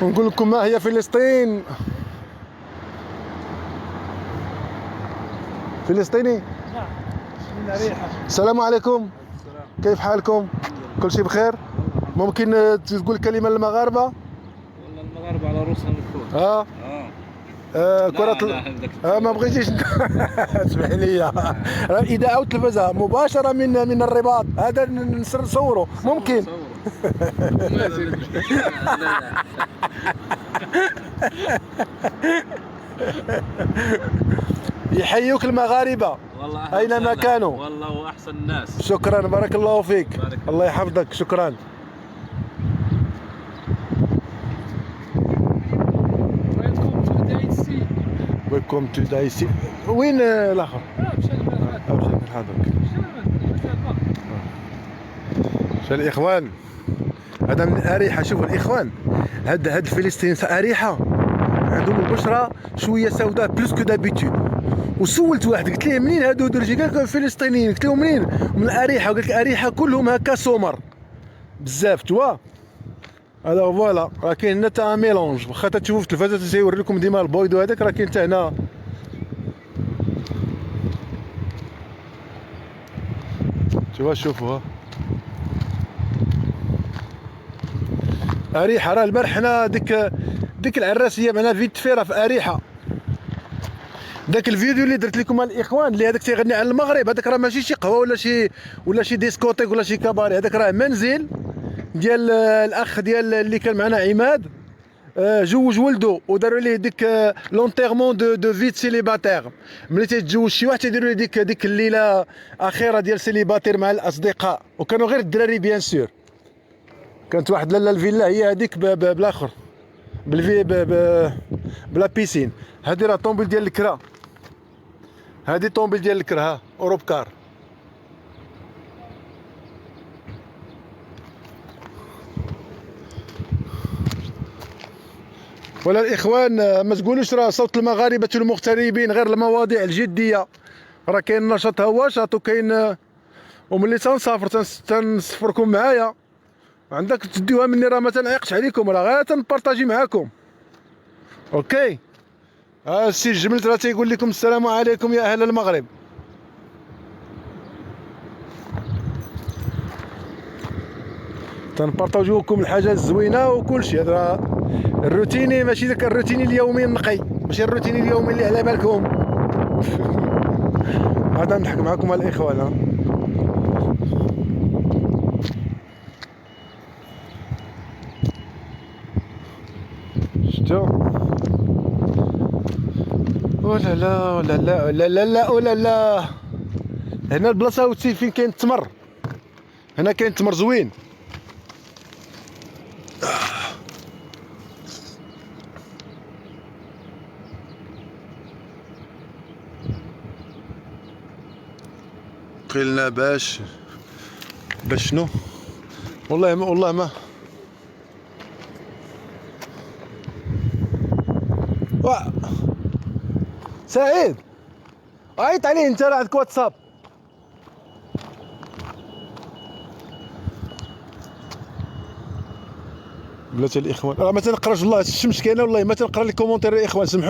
ونقول لكم ما هي فلسطين. فلسطيني. نعم. من أريحة. السلام عليكم. كيف حالكم؟ كل شيء بخير؟ ممكن تقول كلمة للمغاربة؟ والله المغاربة على رؤوسنا الكل. كرة ما بغيتيش اسمح لي. إذاعة وتلفزة مباشرة من الرباط، هذا نصوره ممكن. يحيوك المغاربة والله أينما كانوا. والله هو أحسن الناس. شكرا، بارك الله فيك. الله يحفظك. شكرا. ويلكم تو دايسي. وين الاخر؟ شو الاخوان؟ هذا من اريحه. شوفوا الاخوان، هاد الفلسطينيين اريحه عندهم البشره شويه سوداء بلوس كو دابيتود. وسولت واحد قلت ليه منين هادو درجي؟ قال لك فلسطينيين. قلت له منين؟ من اريحه. وقال لك اريحه كلهم هكا سمر بزاف توا. هذا فوالا راه كاين هنا تا ميلونج. واخا تشوفوا في التلفازه تيوري لكم ديما البويض وهذاك، راه كاين حتى هنا. شوفوا اريحه. راه البارح حنا ديك العراسيه معنا فيت فيرا في اريحه. داك الفيديو اللي درت لكم الاخوان اللي هذاك تيغني على المغرب، هذاك راه ماشي شي قهوه ولا شي ديسكوتيك ولا شي كباري. هذاك راه منزل ديال الاخ ديال اللي كان معنا عماد. جوج ولده وداروا ليه ديك لونتيرمون دو فيت سيليباتير. ملي تيتزوج شي واحد تيديروا ليه ديك الليله اخيره ديال سيليباتير مع الاصدقاء، وكانوا غير الدراري بيان سور. كانت واحد لاله الفيلا هي هذيك بالاخر بالفي بلا بيسين. هذه راه طومبيل ديال الكرا. هذه طومبيل ديال الكرا. ها اوروب كار. ولا الاخوان ما تقولوش راه صوت المغاربه المغتربين غير المواضيع الجديه. راه كاين نشاط هواشط وكاين. وملي تنسافر تنسفركم معايا. عندك تديوها مني راه ما تنعيقش عليكم، راه غير تنبارطاجي معاكم. اوكي. السي الجملت راه تيقول لكم السلام عليكم يا اهل المغرب. تنبارطاجيوكم الحاجه الزوينه وكل شيء. هذا الروتيني، ماشي داك الروتيني اليومي النقي، ماشي الروتيني اليومي اللي على بالكم. هذا نضحك معكم الاخوان. شتو؟ ولا لا ولا لا ولا لا لا ولا لا. هنا البلاصه وتسي فين كاين التمر. هنا كاين التمر زوين. قلنا باش شنو؟ والله ما سعيد عيط عليه انت، راه عندك واتساب. بلاتي الاخوان راه ما تنقراش. والله الشمس كاينه، والله ما تنقرا لي كومونتير الاخوان. سمحوا.